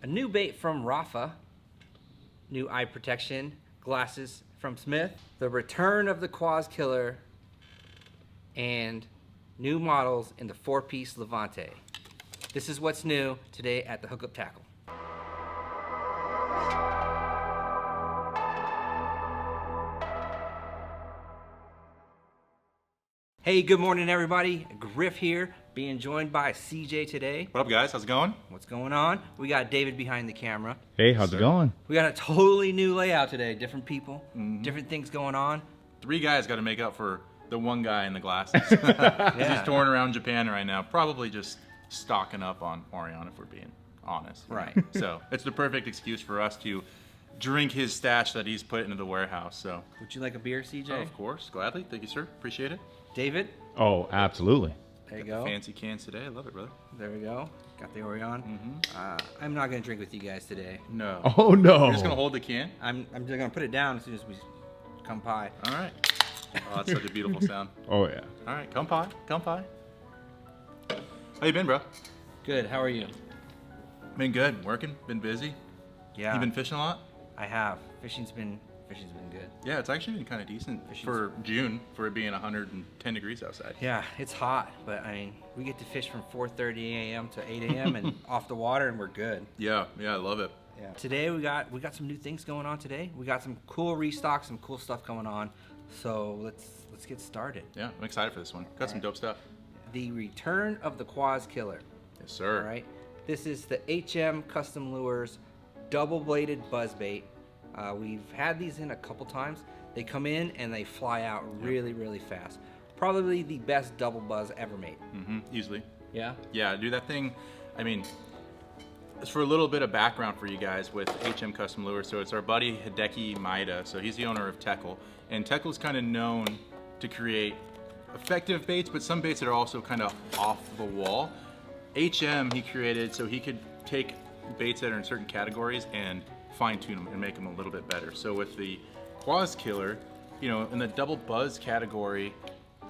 A new bait from Rafa, new eye protection, glasses from Smith, the return of the Quazkiller, and new models in the 4-piece Levante. This is what's new today at the Hookup Tackle. Hey, good morning everybody. Griff here, being joined by CJ today. What up guys, how's it going? What's going on? We got David behind the camera. Hey, how's it going? We got a totally new layout today. Different people, different things going on. 3 guys got to make up for the one guy in the glasses. He's touring around Japan right now, probably just stocking up on Orion if we're being honest. Right. So it's the perfect excuse for us to drink his stash that he's put into the warehouse. So Would you like a beer, CJ? oh, of course, gladly. Thank you, sir. Appreciate it. David? Oh, absolutely. There you go. Fancy cans today. I love it, brother. There we go. Got the Orion. I'm not gonna drink with you guys today. No. Oh no. You're just gonna hold the can? I'm just gonna put it down as soon as we come pie. All right. Oh, that's such a beautiful sound. Oh yeah. All right, come pie. Come pie. How you been, bro? Good. How are you? Been good. Working. Been busy. Yeah. You been fishing a lot? I have. Fishing's been good. Yeah, it's actually been kind of decent for June, for it being 110 degrees outside. Yeah, it's hot, but I mean, we get to fish from 4:30 a.m. to 8 a.m. and off the water, and we're good. Yeah, I love it. Yeah. Today we got some new things going on today. We got some cool restocks, some cool stuff going on. So let's get started. Yeah, I'm excited for this one. Got some dope stuff. The return of the Quazkiller. Yes, sir. All right. This is the HM Custom Lures double-bladed buzzbait. We've had these in a couple times. They come in and they fly out really, really fast. Probably the best double buzz ever made. Easily. Yeah? Yeah, dude, that thing, I mean, it's for a little bit of background for you guys with HM Custom Lures. So it's our buddy Hideki Maeda. So he's the owner of Tekel. And Tekel's kind of known to create effective baits, but some baits that are also kind of off the wall. HM he created so he could take baits that are in certain categories and fine-tune them and make them a little bit better. So with the Quazkiller, you know, in the double buzz category,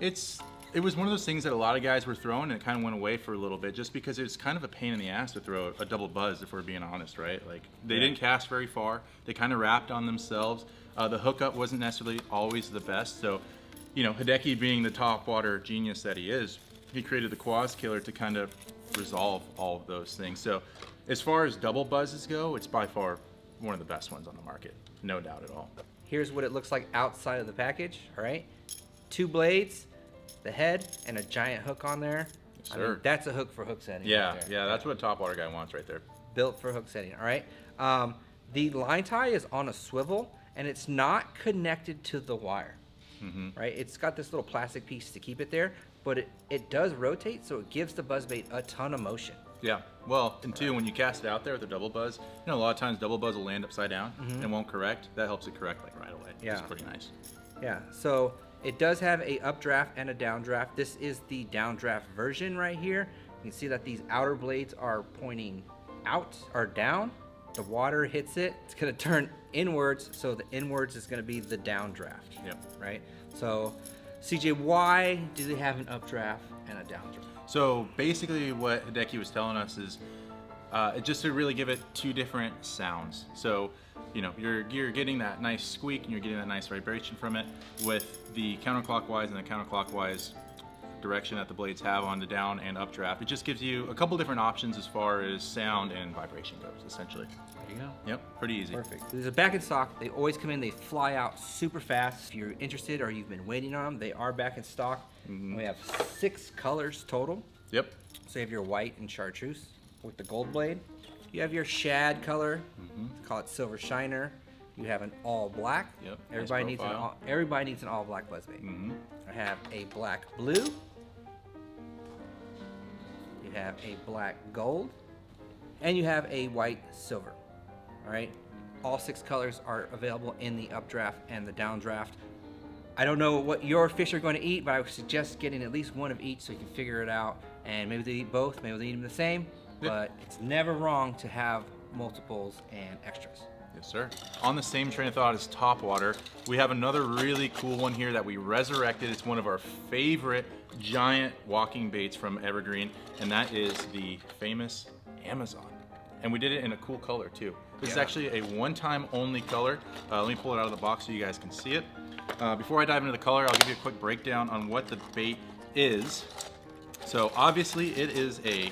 it was one of those things that a lot of guys were throwing and it kind of went away for a little bit just because it's kind of a pain in the ass to throw a double buzz, if we're being honest, right? Like they didn't cast very far. They kind of wrapped on themselves. The hookup wasn't necessarily always the best. So, you know, Hideki being the topwater genius that he is, he created the Quazkiller to kind of resolve all of those things. So as far as double buzzes go, it's by far one of the best ones on the market, no doubt at all. Here's what it looks like outside of the package, all right? 2 blades, the head, and a giant hook on there. Yes, I sir. mean, that's a hook for hook setting. Yeah, right there. yeah, that's what a topwater guy wants right there. Built for hook setting, all right? The line tie is on a swivel, and it's not connected to the wire, right? It's got this little plastic piece to keep it there, but it does rotate, so it gives the buzzbait a ton of motion. Yeah, well, and two, when you cast it out there with a double buzz, you know, a lot of times double buzz will land upside down and won't correct. That helps it correct like right away. Yeah. It's pretty nice. Yeah, so it does have a updraft and a downdraft. This is the downdraft version right here. You can see that these outer blades are pointing out or down. The water hits it, it's gonna turn inwards, so the inwards is gonna be the downdraft. Yep. Right? So, CJ, why do they have an updraft and a downdraft? So basically what Hideki was telling us is just to really give it 2 different sounds. So, you know, you're getting that nice squeak and you're getting that nice vibration from it with the counterclockwise and the counterclockwise direction that the blades have on the down and updraft. It just gives you a couple different options as far as sound and vibration goes, essentially. There you go. Yep, pretty easy. Perfect. There's a back in stock. They always come in, they fly out super fast. If you're interested or you've been waiting on them, they are back in stock. We have 6 colors total. Yep. So you have your white and chartreuse with the gold blade. You have your shad color, call it silver shiner. You have an all black. Yep. Everybody nice needs profile. everybody needs an all black buzzbait. I have a black blue. You have a black gold, and you have a white silver. All right. All 6 colors are available in the updraft and the downdraft. I don't know what your fish are going to eat, but I would suggest getting at least one of each so you can figure it out. And maybe they eat both, maybe they eat them the same, but it's never wrong to have multiples and extras. Yes, sir. On the same train of thought as topwater, we have another really cool one here that we resurrected. It's one of our favorite giant walking baits from Evergreen, and that is the famous Amazon. and we did it in a cool color too. This is Yeah. actually a one-time only color. Let me pull it out of the box so you guys can see it. Before I dive into the color, I'll give you a quick breakdown on what the bait is. So obviously it is a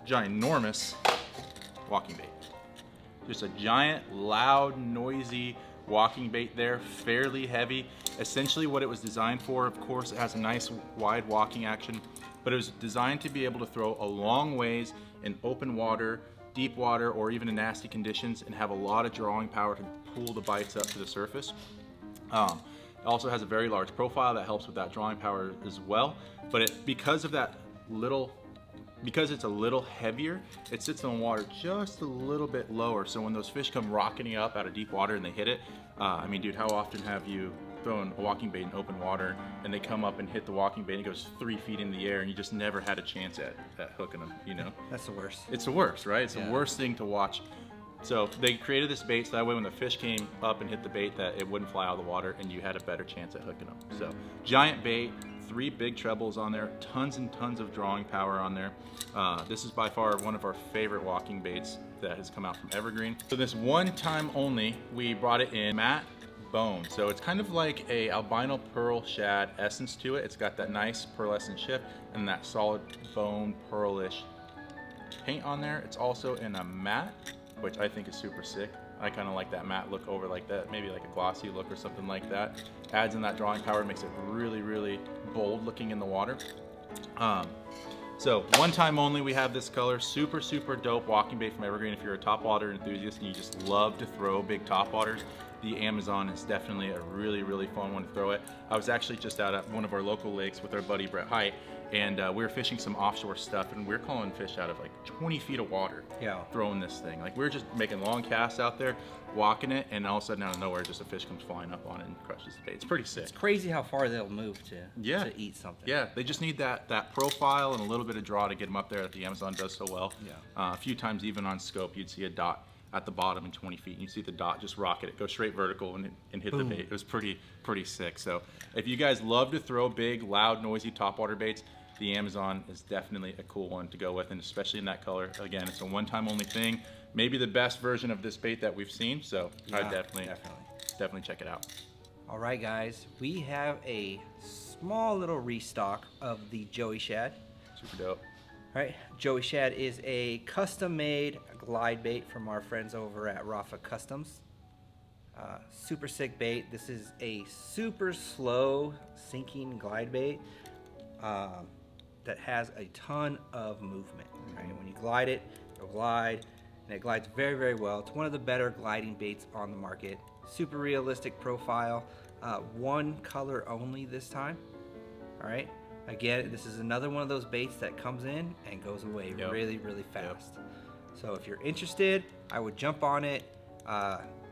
ginormous walking bait. Just a giant, loud, noisy walking bait there, fairly heavy. Essentially what it was designed for, of course, it has a nice wide walking action, but it was designed to be able to throw a long ways in open water, deep water, or even in nasty conditions, and have a lot of drawing power to pull the bites up to the surface. It also has a very large profile that helps with that drawing power as well, but because it's a little heavier, it sits in the water just a little bit lower. So when those fish come rocketing up out of deep water and they hit it, I mean, dude, how often have you thrown a walking bait in open water and they come up and hit the walking bait and it goes 3 feet in the air and you just never had a chance at hooking them, you know? That's the worst. It's the worst, right? It's Yeah. the worst thing to watch. So they created this bait so that way when the fish came up and hit the bait that it wouldn't fly out of the water and you had a better chance at hooking them. So giant bait, 3 big trebles on there, tons and tons of drawing power on there. This is by far one of our favorite walking baits that has come out from Evergreen. So this one time only, we brought it in matte bone. So it's kind of like a albino pearl shad essence to it. It's got that nice pearlescent chip and that solid bone pearlish paint on there. It's also in a matte, which I think is super sick. I kind of like that matte look over like that, maybe like a glossy look or something like that. Adds in that drawing power, makes it really, really bold looking in the water. So one time only we have this color, super, super dope walking bait from Evergreen. If you're a topwater enthusiast and you just love to throw big topwaters, the Amazon is definitely a really, really fun one to throw it. I was actually just out at one of our local lakes with our buddy Brett Height, and we were fishing some offshore stuff, and we were calling fish out of like 20 feet of water. Yeah. Throwing this thing. Like we were just making long casts out there, walking it, and all of a sudden out of nowhere, just a fish comes flying up on it and crushes the bait. It's pretty sick. It's crazy how far they'll move to eat something. Yeah, they just need that profile and a little bit of draw to get them up there that the Amazon does so well. Yeah. A few times even on scope, you'd see a dot at the bottom in 20 feet, and you see the dot just rocket it, go straight vertical and hit Boom. the bait. It was pretty sick. So if you guys love to throw big, loud, noisy topwater baits, the Amazon is definitely a cool one to go with, and especially in that color. Again, it's a one-time only thing. Maybe the best version of this bait that we've seen, so Yeah, I'd definitely check it out. All right, guys, we have a small little restock of the Joey Shad. Super dope. All right, Joey Shad is a custom-made glide bait from our friends over at Rafa Customs. Super sick bait. This is a super slow sinking glide bait that has a ton of movement. Right? When you glide it, it'll glide, and it glides very, very well. It's one of the better gliding baits on the market. Super realistic profile. One color only this time. All right. Again, this is another one of those baits that comes in and goes away really, really fast. So if you're interested, I would jump on it.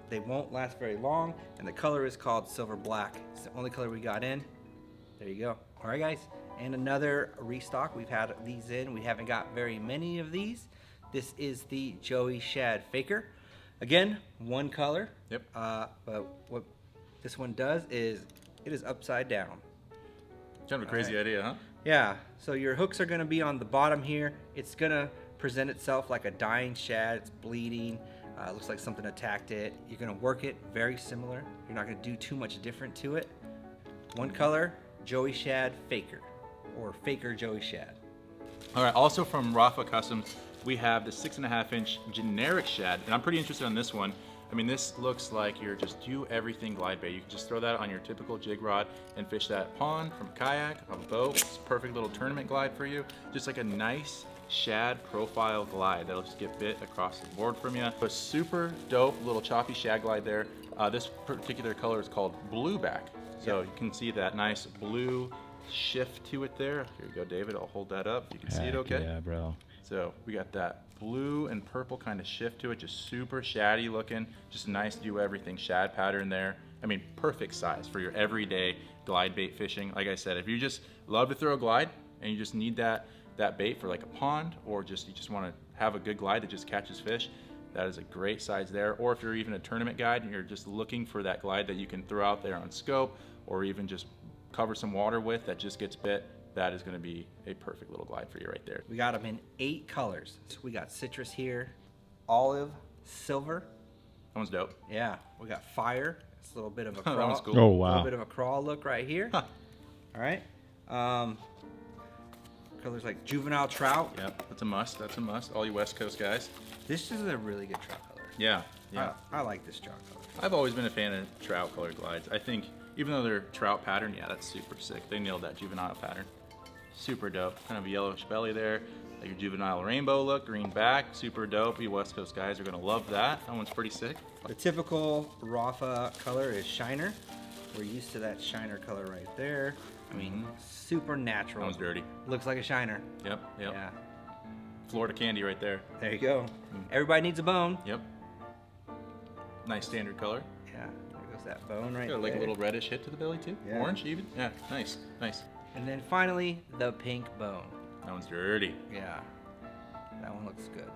They won't last very long, and the color is called silver black. It's the only color we got in. There you go. All right, guys, and another restock. We've had these in. We haven't got very many of these. This is the Joey Shad Faker. Again, one color. Yep. But what this one does is it is upside down. Kind of a crazy idea, huh? Yeah, so your hooks are gonna be on the bottom here. It's gonna present itself like a dying shad. It's bleeding. Looks like something attacked it. You're gonna work it very similar. You're not gonna do too much different to it. One color, Joey Shad Faker, or Faker Joey Shad. All right, also from Rafa Customs, we have the 6.5-inch generic shad, and I'm pretty interested in this one. I mean, this looks like your just do everything glide bait. You can just throw that on your typical jig rod and fish that pond from a kayak, a boat. It's a perfect little tournament glide for you. Just like a nice shad profile glide that'll just get bit across the board from you. A super dope little choppy shad glide there. This particular color is called blueback. So you can see that nice blue shift to it there. Here you go, David. I'll hold that up. You can see it okay? Yeah, bro. So we got that blue and purple kind of shift to it, just super shaddy looking, just nice do everything shad pattern there. I mean, perfect size for your everyday glide bait fishing. Like I said, if you just love to throw a glide and you just need that bait for like a pond, or you just want to have a good glide that just catches fish, that is a great size there. Or if you're even a tournament guide and you're just looking for that glide that you can throw out there on scope, or even just cover some water with that just gets bit, that is going to be a perfect little glide for you right there. We got them in 8 colors. So we got citrus here, olive silver. That one's dope. Yeah, we got fire. It's a little bit of a That crawl. one's cool. Oh, A wow. little bit of a crawl look right here. Huh. All right. Colors like juvenile trout. Yep, that's a must. That's a must. All you West Coast guys. This is a really good trout color. Yeah, yeah. I like this trout color. I've always been a fan of trout colored glides. I think even though they're trout pattern, yeah, that's super sick. They nailed that juvenile pattern. Super dope. Kind of a yellowish belly there. Like your juvenile rainbow look, green back, super dope. You West Coast guys are gonna love that. That one's pretty sick. The typical Rafa color is shiner. We're used to that shiner color right there. I mean, super natural. That one's dirty. Looks like a shiner. Yep, yep. Yeah. Florida candy right there. There you go. Everybody needs a bone. Yep. Nice standard color. Yeah. There goes that bone right Got like a there. little reddish hit to the belly too. Yeah. Orange even. Yeah, nice, nice. And then finally, the pink bone. That one's dirty. Yeah. That one looks good.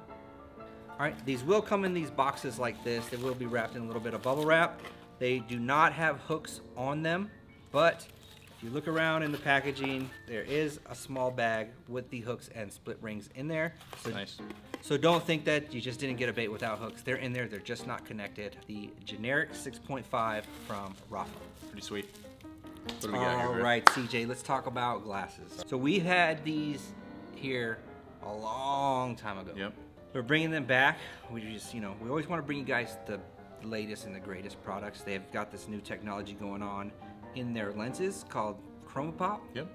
All right, these will come in these boxes like this. They will be wrapped in a little bit of bubble wrap. They do not have hooks on them, but if you look around in the packaging, there is a small bag with the hooks and split rings in there. So, Nice. so don't think that you just didn't get a bait without hooks. They're in there, they're just not connected. The generic 6.5 from Rafa. Pretty sweet. What do we got here, All Rick? right, CJ, let's talk about glasses. So we had these here a long time ago. Yep. We're bringing them back. We just, we always want to bring you guys the latest and the greatest products. They've got this new technology going on in their lenses called ChromaPop, Yep.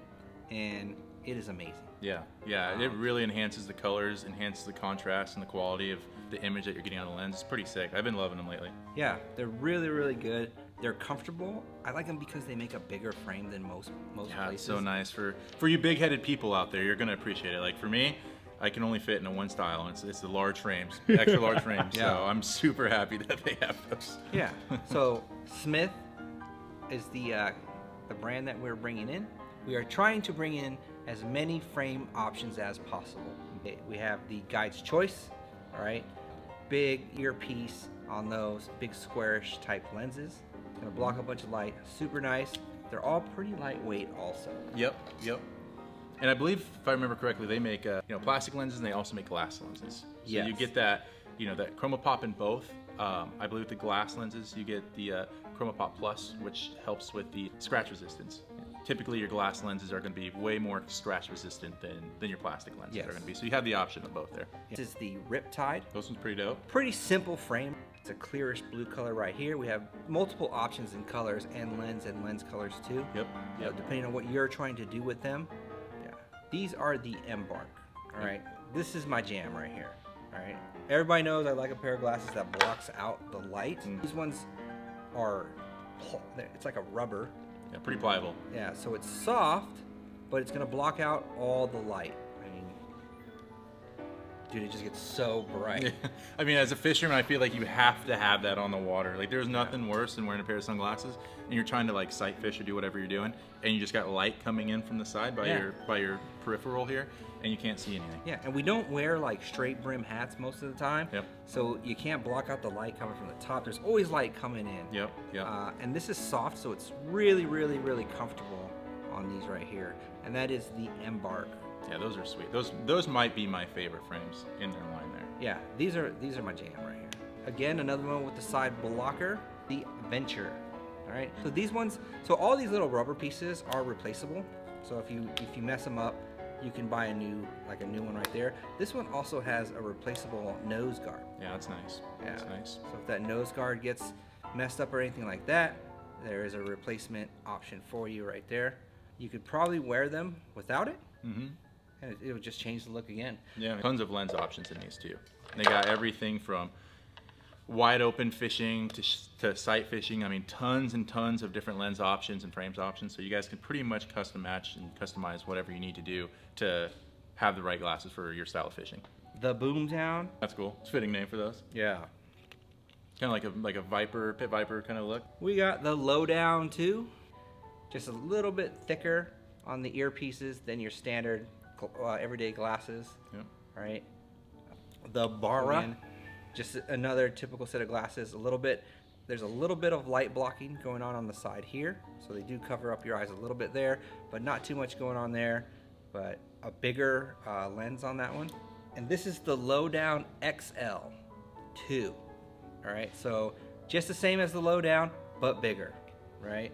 and it is amazing. Yeah, yeah. It really enhances the colors, enhances the contrast and the quality of the image that you're getting on the lens. It's pretty sick. I've been loving them lately. Yeah, they're really, really good. They're comfortable. I like them because they make a bigger frame than most Yeah, places. it's so nice for you big-headed people out there. You're gonna appreciate it. Like for me, I can only fit in a one style, and it's the large frames, extra large frames. Yeah. So I'm super happy that they have those. Yeah. So Smith is the brand that we're bringing in. We are trying to bring in as many frame options as possible. We have the Guide's Choice, all right? Big earpiece on those big squarish type lenses. Gonna block a bunch of light, super nice. They're all pretty lightweight also. Yep, yep. And I believe, if I remember correctly, they make plastic lenses, and they also make glass lenses. So Yes. you get that that ChromaPop in both. I believe the glass lenses, you get the ChromaPop Plus, which helps with the scratch resistance. Typically, your glass lenses are going to be way more scratch resistant than your plastic lenses Yes. are going to be. So you have the option of both there. This is the Riptide. Those one's pretty dope. Pretty simple frame. It's a clearish blue color right here. We have multiple options in colors and lens colors too. Yep, yep. Depending on what you're trying to do with them. Yeah. These are the Embark. All right. This is my jam right here. All right. Everybody knows I like a pair of glasses that blocks out the light. These ones are, it's like a rubber. Yeah, pretty pliable. Yeah. So it's soft, but it's gonna block out all the light. I mean, dude, it just gets so bright. I mean, as a fisherman, I feel like you have to have that on the water. Like, there's nothing worse than wearing a pair of sunglasses and you're trying to like sight fish or do whatever you're doing, and you just got light coming in from the side by your peripheral here, and you can't see anything. Yeah, and we don't wear like straight brim hats most of the time. Yep. So you can't block out the light coming from the top. There's always light coming in. Yep. Yep. And this is soft, so it's really, really, really comfortable on these right here. And that is the Embark. Yeah, those are sweet. Those might be my favorite frames in their line there. Yeah, these are my jam right here. Again, another one with the side blocker, the Venture. All right. So these ones, so all these little rubber pieces are replaceable. So if you mess them up, you can buy a new one right there. This one also has a replaceable nose guard. Yeah, that's nice. Yeah. That's nice. So if that nose guard gets messed up or anything like that, there is a replacement option for you right there. You could probably wear them without it, Mm-hmm. and it would just change the look again. Yeah, tons of lens options in these too. They got everything from wide open fishing to sight fishing. I mean, tons and tons of different lens options and frames options. So you guys can pretty much custom match and customize whatever you need to do to have the right glasses for your style of fishing. The Boomtown. That's cool. It's a fitting name for those. Yeah. Kind of like a viper, pit viper kind of look. We got the Lowdown too. Just a little bit thicker on the earpieces than your standard everyday glasses. Yep. Right. The Barra. Just another typical set of glasses. There's a little bit of light blocking going on the side here. So they do cover up your eyes a little bit there, but not too much going on there. But a bigger lens on that one. And this is the Lowdown XL. 2. All right, so just the same as the lowdown, but bigger, right?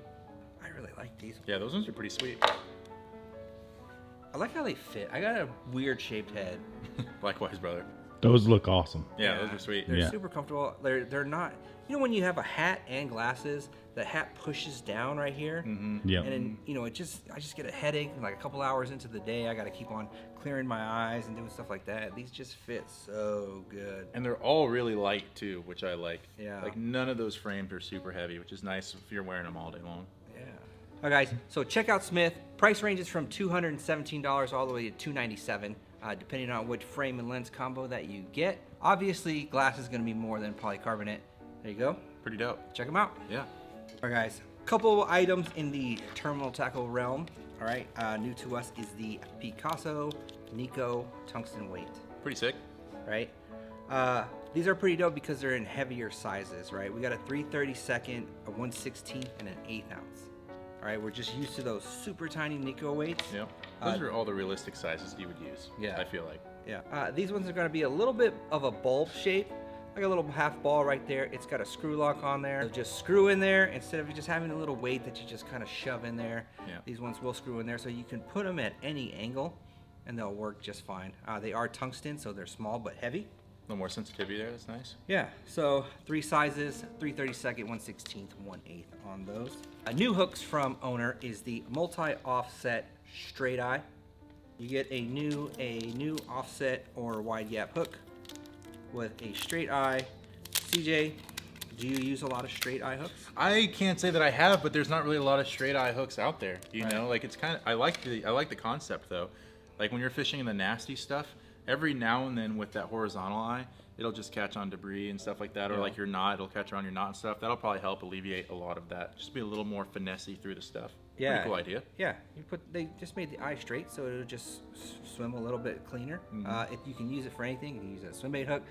I really like these. Yeah, those ones are pretty sweet. I like how they fit. I got a weird shaped head. Likewise, brother. Those look awesome. Yeah, those are sweet. They're Yeah. super comfortable. They're not. You know when you have a hat and glasses, the hat pushes down right here, Yeah. and then I just get a headache. And like a couple hours into the day, I got to keep on clearing my eyes and doing stuff like that. These just fit so good. And they're all really light too, which I like. Yeah. Like none of those frames are super heavy, which is nice if you're wearing them all day long. Yeah. All right, guys. So check out Smith. Price ranges from $217 all the way to $297, depending on which frame and lens combo that you get. Obviously, glass is going to be more than polycarbonate. There you go. Pretty dope. Check them out. Yeah. All right, guys. Couple items in the terminal tackle realm. All right. New to us is the Picasso Neko tungsten weight. Pretty sick. Right. These are pretty dope because they're in heavier sizes. Right. We got a 3/32, a 1/16, and an 1/8 ounce. All right. We're just used to those super tiny Neko weights. Yep. Those are all the realistic sizes you would use. Yeah. I feel like. Yeah. These ones are going to be a little bit of a bulb shape. Like a little half ball right there. It's got a screw lock on there. So just screw in there instead of just having a little weight that you just kind of shove in there. Yeah. These ones will screw in there, so you can put them at any angle and they'll work just fine. They are tungsten, so they're small but heavy. A little more sensitivity there. That's nice. Yeah, so 3 sizes, 3/32, 1/16, 1/8 on those. New hooks from owner is the multi-offset straight eye. You get a new offset or wide gap hook with a straight eye. CJ, do you use a lot of straight eye hooks? I can't say that I have, but there's not really a lot of straight eye hooks out there. You Right. know, like it's kind of. I like the concept though. Like when you're fishing in the nasty stuff, every now and then with that horizontal eye, it'll just catch on debris and stuff like that, or Yeah. like your knot, it'll catch around your knot and stuff. That'll probably help alleviate a lot of that. Just be a little more finessey through the stuff. Yeah. Pretty cool idea. Yeah, they just made the eye straight, so it'll just swim a little bit cleaner. If you can use it for anything, you can use a swim bait hook,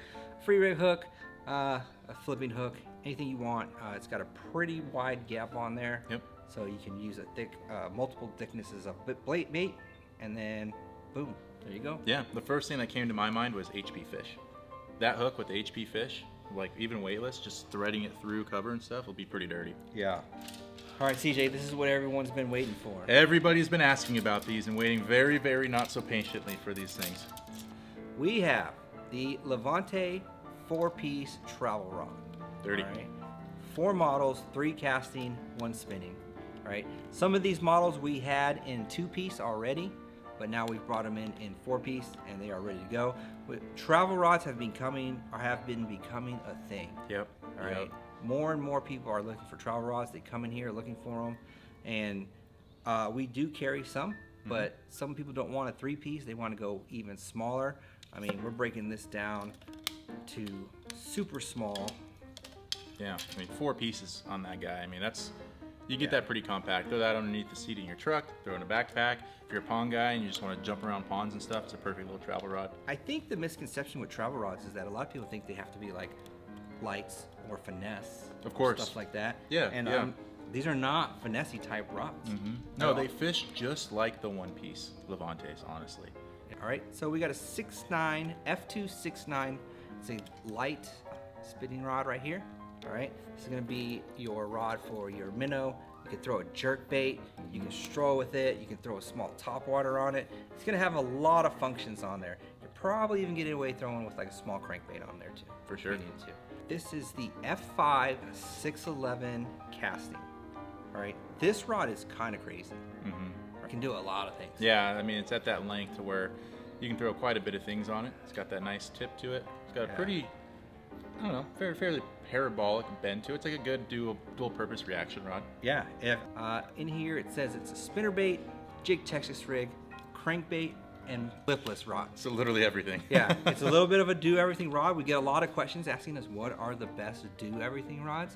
free rig hook, a flipping hook, anything you want. It's got a pretty wide gap on there. Yep. So you can use a thick, multiple thicknesses of bait, and then boom, there you go. Yeah. The first thing that came to my mind was HP fish. That hook with the HP fish, like even weightless, just threading it through cover and stuff will be pretty dirty. Yeah. All right, CJ, this is what everyone's been waiting for. Everybody's been asking about these and waiting very, very not so patiently for these things. We have the Levante 4-piece travel rod. Dirty. All right. 4 models, 3 casting, 1 spinning. All right. Some of these models we had in 2-piece already, but now we've brought them in 4-piece and they are ready to go. Travel rods have been becoming a thing. Yep. All right. More and more people are looking for travel rods. They come in here looking for them, and we do carry some, but some people don't want a 3-piece. They want to go even smaller. I mean, we're breaking this down to super small. Yeah. I mean, 4 pieces on that guy. I mean, you get that pretty compact. Throw that underneath the seat in your truck. Throw it in a backpack. If you're a pond guy and you just want to jump around ponds and stuff, it's a perfect little travel rod. I think the misconception with travel rods is that a lot of people think they have to be like lights or finesse. Of course. Stuff like that. Yeah, And yeah. These are not finesse type rods. No, they fish just like the 1-piece Levantes, honestly. All right, so we got a 6.9 F269. It's a light spinning rod right here. All right, this is gonna be your rod for your minnow. You can throw a jerk bait. You can stroll with it. You can throw a small topwater on it. It's gonna have a lot of functions on there. You'll probably even get away throwing with like a small crankbait on there too. For sure. If you need to. This is the F5 611 casting. All right, this rod is kind of crazy. It can do a lot of things. Yeah, I mean, it's at that length to where you can throw quite a bit of things on it. It's got that nice tip to it. It's got a pretty, I don't know, fairly parabolic bend to it. It's like a good dual purpose reaction rod. Yeah, if in here it says it's a spinnerbait, jig Texas rig, crankbait, and lipless rod. So literally everything. Yeah, it's a little bit of a do-everything rod. We get a lot of questions asking us what are the best do-everything rods.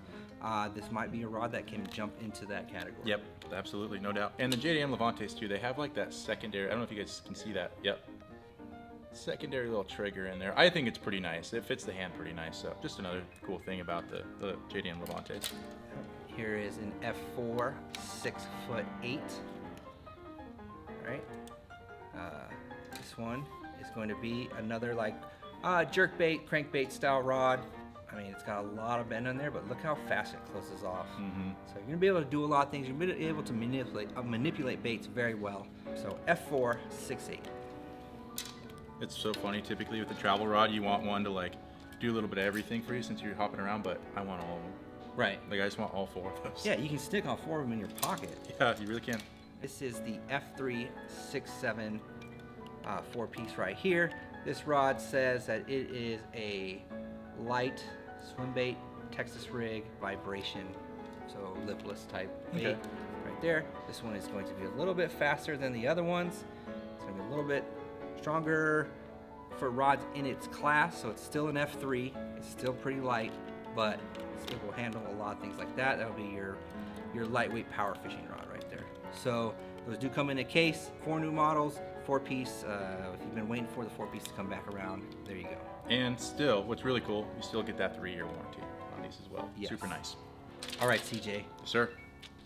This might be a rod that can jump into that category. Yep, absolutely, no doubt. And the JDM Levantes too, they have like that secondary, I don't know if you guys can see that. Yep. Secondary little trigger in there. I think it's pretty nice. It fits the hand pretty nice. So just another cool thing about the JDM Levantes. Here is an F4 6'8". All right. This one is going to be another like jerk bait, crankbait style rod. I mean, it's got a lot of bend on there, but look how fast it closes off. Mm-hmm. So you're gonna be able to do a lot of things. You're gonna be able to manipulate baits very well. So F4, 6/8. It's so funny. Typically with the travel rod, you want one to like do a little bit of everything for you since you're hopping around, but I want all of them. Right. Like I just want all 4 of those. Yeah, you can stick all 4 of them in your pocket. Yeah, you really can. This is the F3 6/7 4-piece right here. This rod says that it is a light swim bait, Texas rig, vibration, so lipless type bait. Okay. Right there. This one is going to be a little bit faster than the other ones. It's going to be a little bit stronger for rods in its class, so it's still an F3. It's still pretty light, but it still will handle a lot of things like that. That'll be your lightweight power fishing rod right there. So those do come in a case, 4 new models, 4-piece. If you've been waiting for the 4-piece to come back around, there you go. And still, what's really cool, you still get that 3-year warranty on these as well. Yes. Super nice. All right, CJ. Yes, sir.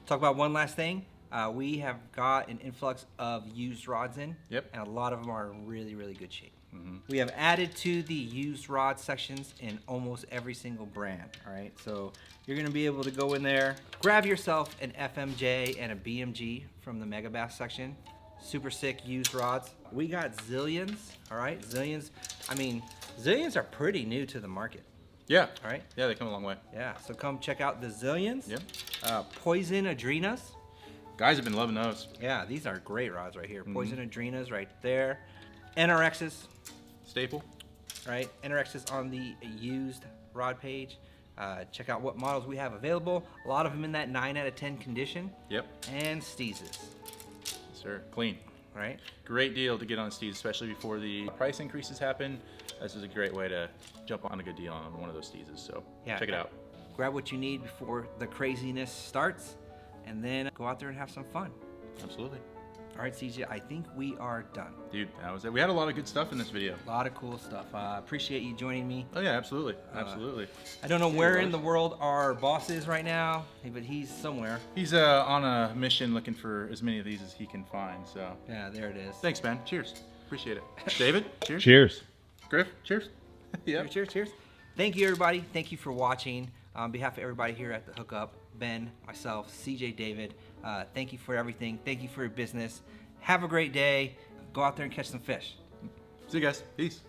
Talk about one last thing. We have got an influx of used rods in. Yep. And a lot of them are in really, really good shape. Mm-hmm. We have added to the used rod sections in almost every single brand. All right, so you're gonna be able to go in there, grab yourself an FMJ and a BMG from the Megabass section. Super sick used rods. We got Zillions. All right, Zillions. I mean, Zillions are pretty new to the market. Yeah. All right. Yeah, they come a long way. Yeah. So come check out the Zillions. Yep. Poison Adrenas. Guys have been loving those. Yeah, these are great rods right here. Mm-hmm. Poison Adrenas right there. NRXs. Staple. Right? NRXs on the used rod page. Check out what models we have available. A lot of them in that 9 out of 10 condition. Yep. And Steezes. Yes, sir. Clean. Right? Great deal to get on Steez, especially before the price increases happen. This is a great way to jump on a good deal on one of those Steezes. So Yeah. check it out. Grab what you need before the craziness starts, and then go out there and have some fun. Absolutely. All right, CJ, I think we are done. Dude, that was it. We had a lot of good stuff in this video. A lot of cool stuff. Appreciate you joining me. Oh yeah, absolutely. Absolutely. I don't know where in the world our boss is right now, but he's somewhere. He's on a mission looking for as many of these as he can find, so. Yeah, there it is. Thanks, man. Cheers. Appreciate it. David, cheers. Cheers. Griff, cheers. Yeah. Cheers, cheers, cheers. Thank you, everybody. Thank you for watching. On behalf of everybody here at The Hookup, Ben, myself, CJ, David, thank you for everything. Thank you for your business. Have a great day. Go out there and catch some fish. See you guys. Peace.